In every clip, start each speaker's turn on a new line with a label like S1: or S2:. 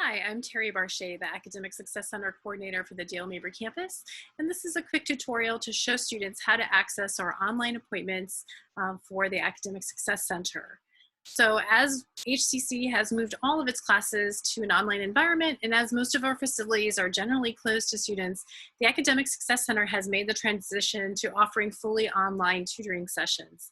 S1: Hi, I'm Terry Barchet, the Academic Success Center Coordinator for the Dale Mabry campus, and this is a quick tutorial to show students how to access our online appointments for the Academic Success Center. So as HCC has moved all of its classes to an online environment, and as most of our facilities are generally closed to students, the Academic Success Center has made the transition to offering fully online tutoring sessions.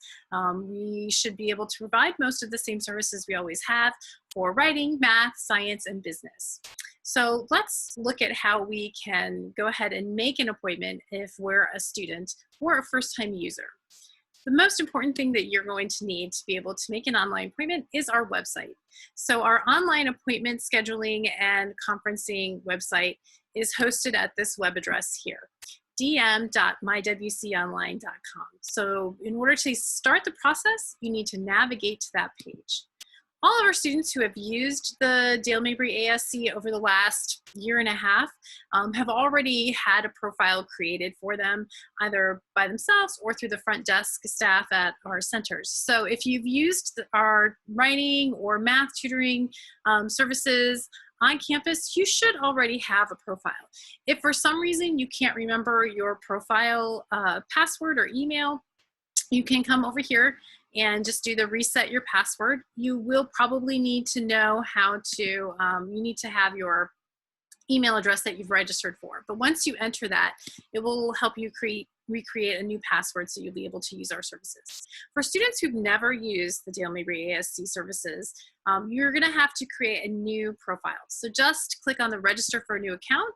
S1: We should be able to provide most of the same services we always have for writing, math, science, and business. So let's look at how we can go ahead and make an appointment if we're a student or a first-time user. The most important thing that you're going to need to be able to make an online appointment is our website. So our online appointment scheduling and conferencing website is hosted at this web address here, dm.mywconline.com. So in order to start the process, you need to navigate to that page. All of our students who have used the Dale Mabry ASC over the last year and a half have already had a profile created for them, either by themselves or through the front desk staff at our centers. So if you've used our writing or math tutoring services on campus, you should already have a profile. If for some reason you can't remember your profile password or email, you can come over here and just do the reset your password. You will probably need to know how to, you need to have your email address that you've registered for. But once you enter that, it will help you recreate a new password so you'll be able to use our services. For students who've never used the Dale Mabry ASC services, you're gonna have to create a new profile. So just click on the register for a new account,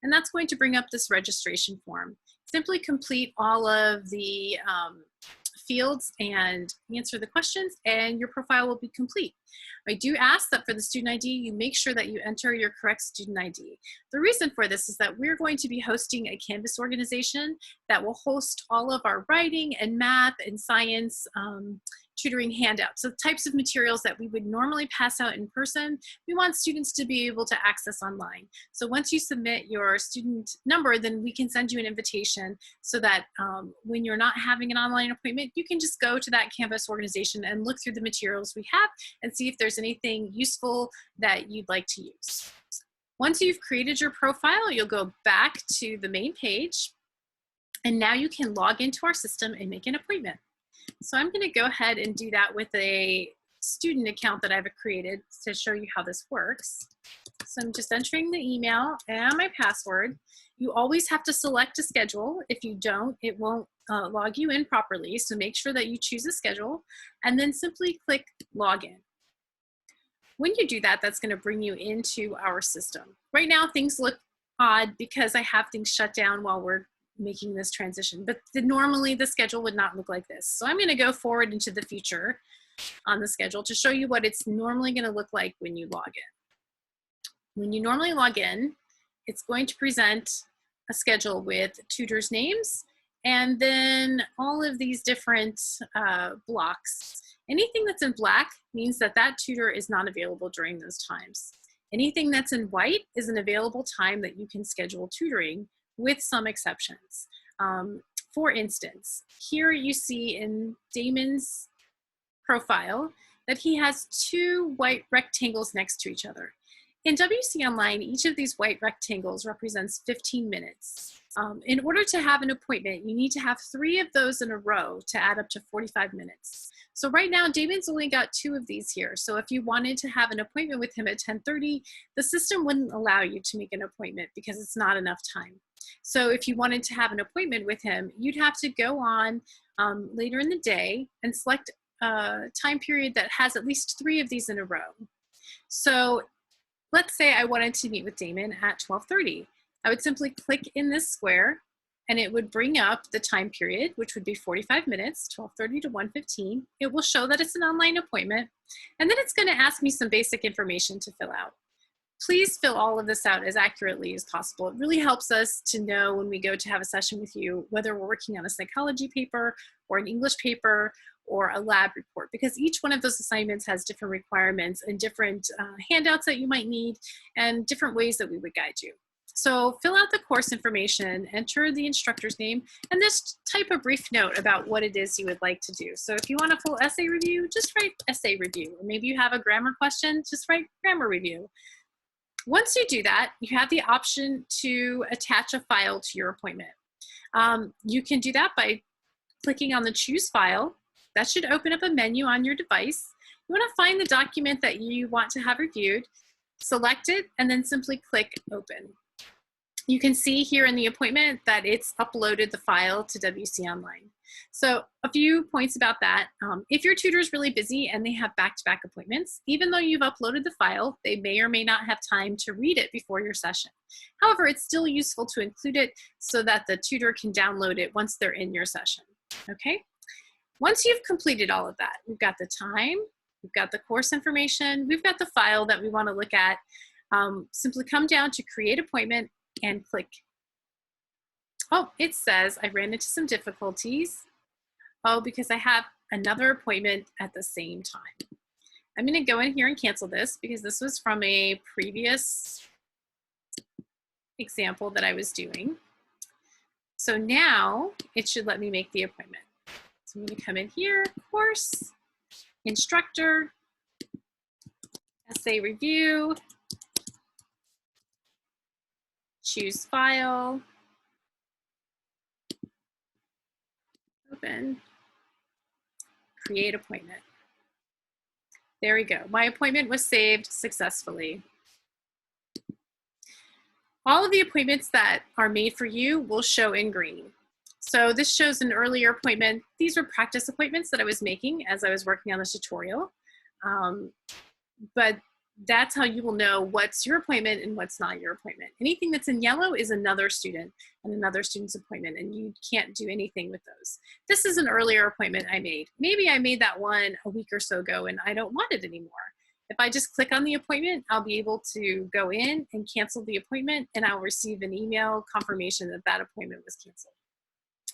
S1: and that's going to bring up this registration form. Simply complete all of the fields and answer the questions, and your profile will be complete. I do ask that for the student ID, you make sure that you enter your correct student ID. The reason for this is that we're going to be hosting a Canvas organization that will host all of our writing and math and science tutoring handouts. So the types of materials that we would normally pass out in person, we want students to be able to access online. So once you submit your student number, then we can send you an invitation so that when you're not having an online appointment, you can just go to that Canvas organization and look through the materials we have and see if there's anything useful that you'd like to use. Once you've created your profile, you'll go back to the main page, and now you can log into our system and make an appointment. So I'm going to go ahead and do that with a student account that I've created to show you how this works. So I'm just entering the email and my password. You always have to select a schedule. If you don't, it won't log you in properly. So make sure that you choose a schedule and then simply click login. When you do that, that's going to bring you into our system. Right now, things look odd because I have things shut down while we're making this transition, but normally the schedule would not look like this. So I'm going to go forward into the future on the schedule to show you what it's normally going to look like when you log in. When you normally log in, it's going to present a schedule with tutors' names and then all of these different blocks. Anything that's in black means that that tutor is not available during those times. Anything that's in white is an available time that you can schedule tutoring, with some exceptions. For instance, here you see in Damon's profile that he has two white rectangles next to each other. In WC Online, each of these white rectangles represents 15 minutes. In order to have an appointment, you need to have 3 of those in a row to add up to 45 minutes. So right now, Damon's only got 2 of these here. So if you wanted to have an appointment with him at 10:30, the system wouldn't allow you to make an appointment because it's not enough time. So if you wanted to have an appointment with him, you'd have to go on later in the day and select a time period that has at least 3 of these in a row. So let's say I wanted to meet with Damon at 12:30. I would simply click in this square and it would bring up the time period, which would be 45 minutes, 12:30 to 1:15. It will show that it's an online appointment, and then it's going to ask me some basic information to fill out. Please fill all of this out as accurately as possible. It really helps us to know when we go to have a session with you, whether we're working on a psychology paper or an English paper or a lab report, because each one of those assignments has different requirements and different handouts that you might need and different ways that we would guide you. So fill out the course information, enter the instructor's name, and just type a brief note about what it is you would like to do. So if you want a full essay review, just write essay review. Or maybe you have a grammar question, just write grammar review. Once you do that, you have the option to attach a file to your appointment. You can do that by clicking on the Choose File. That should open up a menu on your device. You want to find the document that you want to have reviewed, select it, and then simply click Open. You can see here in the appointment that it's uploaded the file to WC Online. So a few points about that. If your tutor is really busy and they have back-to-back appointments, even though you've uploaded the file, they may or may not have time to read it before your session. However, it's still useful to include it so that the tutor can download it once they're in your session, okay? Once you've completed all of that, we've got the time, we've got the course information, we've got the file that we want to look at. Simply come down to Create Appointment and click. Oh, it says I ran into some difficulties. Oh, because I have another appointment at the same time. I'm going to go in here and cancel this because this was from a previous example that I was doing. So now it should let me make the appointment. So I'm going to come in here, course, instructor, essay review, choose file, open, create appointment. There we go. My appointment was saved successfully. All of the appointments that are made for you will show in green. So this shows an earlier appointment. These were practice appointments that I was making as I was working on this tutorial. But that's how you will know what's your appointment and what's not your appointment. Anything that's in yellow is another student and another student's appointment, and you can't do anything with those. This is an earlier appointment I made. Maybe I made that one a week or so ago and I don't want it anymore. If I just click on the appointment, I'll be able to go in and cancel the appointment, and I'll receive an email confirmation that that appointment was canceled.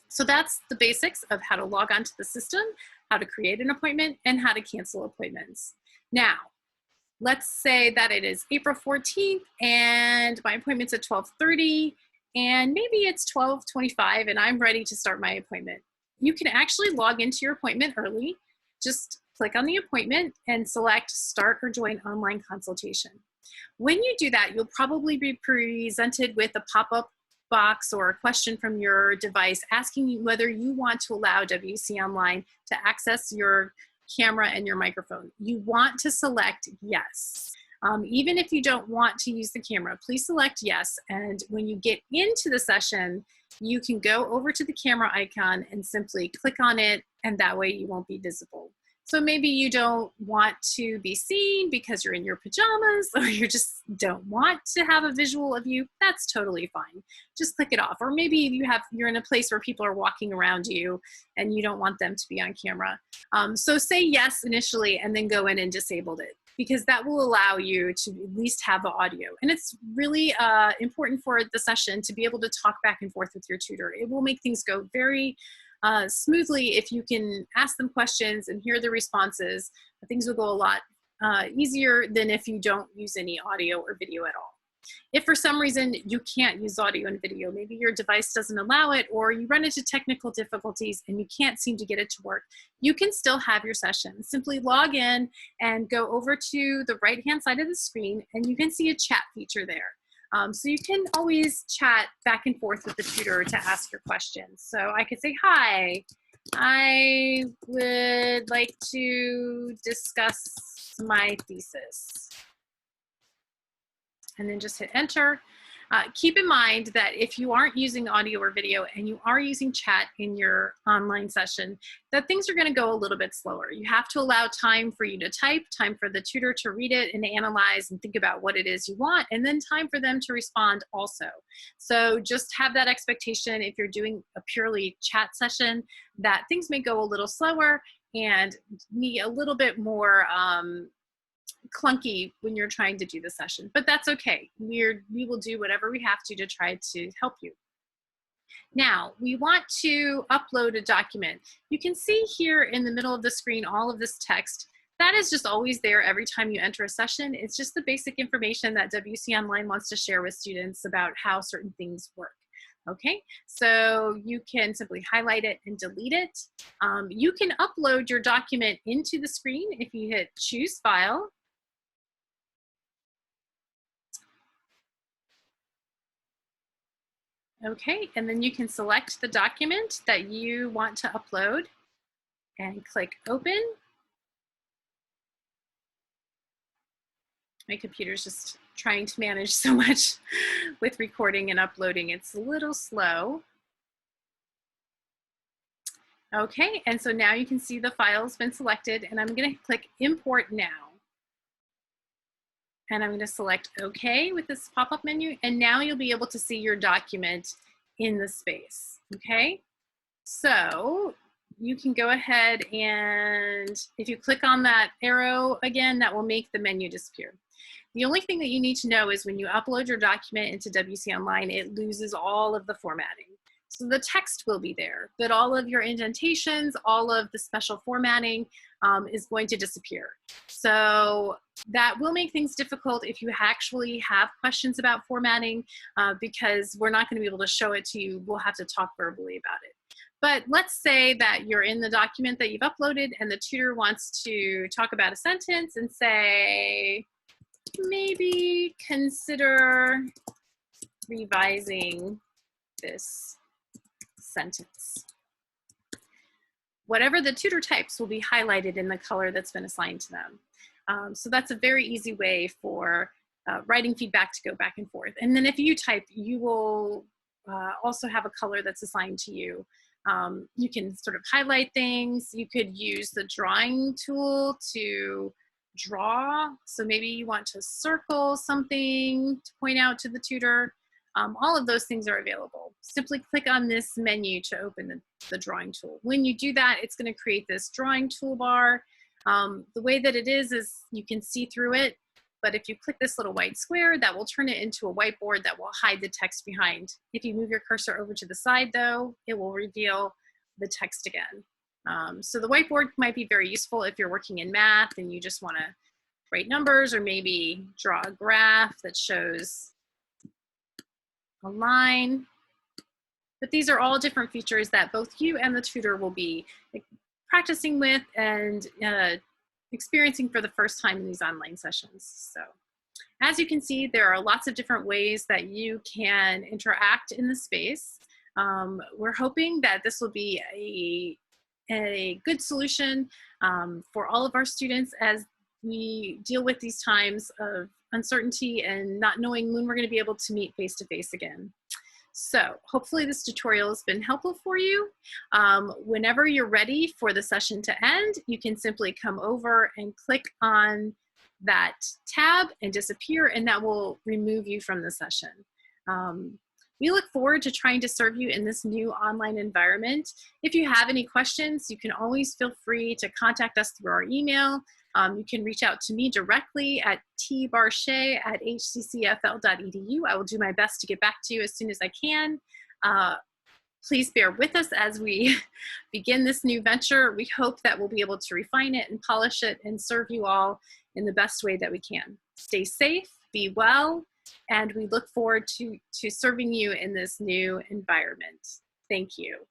S1: So that's the basics of how to log onto the system, how to create an appointment, and how to cancel appointments. Now, let's say that it is April 14th and my appointment's at 12:30 and maybe it's 12:25 and I'm ready to start my appointment. You can actually log into your appointment early. Just click on the appointment and select Start or Join Online Consultation. When you do that, you'll probably be presented with a pop-up box or a question from your device asking you whether you want to allow WC Online to access your camera and your microphone. You want to select yes. Even if you don't want to use the camera, please select yes. And when you get into the session, you can go over to the camera icon and simply click on it, and that way you won't be visible. So maybe you don't want to be seen because you're in your pajamas, or you just don't want to have a visual of you. That's totally fine. Just click it off. Or maybe you're in a place where people are walking around you and you don't want them to be on camera. So say yes initially and then go in and disable it, because that will allow you to at least have the audio. And it's really important for the session to be able to talk back and forth with your tutor. It will make things go very smoothly if you can ask them questions and hear the responses. Things will go a lot easier than if you don't use any audio or video at all. If for some reason you can't use audio and video, maybe your device doesn't allow it, or you run into technical difficulties and you can't seem to get it to work, you can still have your session. Simply log in and go over to the right-hand side of the screen, and you can see a chat feature there. So you can always chat back and forth with the tutor to ask your questions. So I could say, hi, I would like to discuss my thesis. And then just hit enter. Keep in mind that if you aren't using audio or video and you are using chat in your online session, that things are going to go a little bit slower. You have to allow time for you to type, time for the tutor to read it and analyze and think about what it is you want, and then time for them to respond also. So just have that expectation if you're doing a purely chat session that things may go a little slower and need a little bit more clunky when you're trying to do the session, but that's okay. We will do whatever we have to try to help you. Now, we want to upload a document. You can see here in the middle of the screen all of this text. That is just always there every time you enter a session. It's just the basic information that WC Online wants to share with students about how certain things work. Okay, so you can simply highlight it and delete it. You can upload your document into the screen if you hit Choose File. Okay, and then you can select the document that you want to upload and click open. My computer's just trying to manage so much with recording and uploading. It's a little slow. Okay, and so now you can see the file's been selected, and I'm going to click import now. And I'm going to select OK with this pop-up menu, and now you'll be able to see your document in the space. Okay, so you can go ahead and if you click on that arrow again, that will make the menu disappear. The only thing that you need to know is when you upload your document into WC Online, it loses all of the formatting. So the text will be there, but all of your indentations, all of the special formatting is going to disappear. So that will make things difficult if you actually have questions about formatting because we're not going to be able to show it to you. We'll have to talk verbally about it. But let's say that you're in the document that you've uploaded and the tutor wants to talk about a sentence and say, maybe consider revising this sentence. Whatever the tutor types will be highlighted in the color that's been assigned to them. So that's a very easy way for writing feedback to go back and forth. And then if you type, you will also have a color that's assigned to you. You can sort of highlight things. You could use the drawing tool to draw. So maybe you want to circle something to point out to the tutor. All of those things are available. Simply click on this menu to open the drawing tool. When you do that, it's going to create this drawing toolbar. The way that it is you can see through it, but if you click this little white square, that will turn it into a whiteboard that will hide the text behind. If you move your cursor over to the side though, it will reveal the text again. So the whiteboard might be very useful if you're working in math and you just want to write numbers or maybe draw a graph that shows a line. But these are all different features that both you and the tutor will be practicing with and experiencing for the first time in these online sessions. So as you can see, there are lots of different ways that you can interact in the space. We're hoping that this will be a good solution for all of our students as we deal with these times of uncertainty and not knowing when we're going to be able to meet face-to-face again. So hopefully this tutorial has been helpful for you. Whenever you're ready for the session to end, you can simply come over and click on that tab and disappear, and that will remove you from the session. We look forward to trying to serve you in this new online environment. If you have any questions, you can always feel free to contact us through our email. You can reach out to me directly at tbarchet@hccfl.edu. I will do my best to get back to you as soon as I can. Please bear with us as we begin this new venture. We hope that we'll be able to refine it and polish it and serve you all in the best way that we can. Stay safe, be well, and we look forward to serving you in this new environment. Thank you.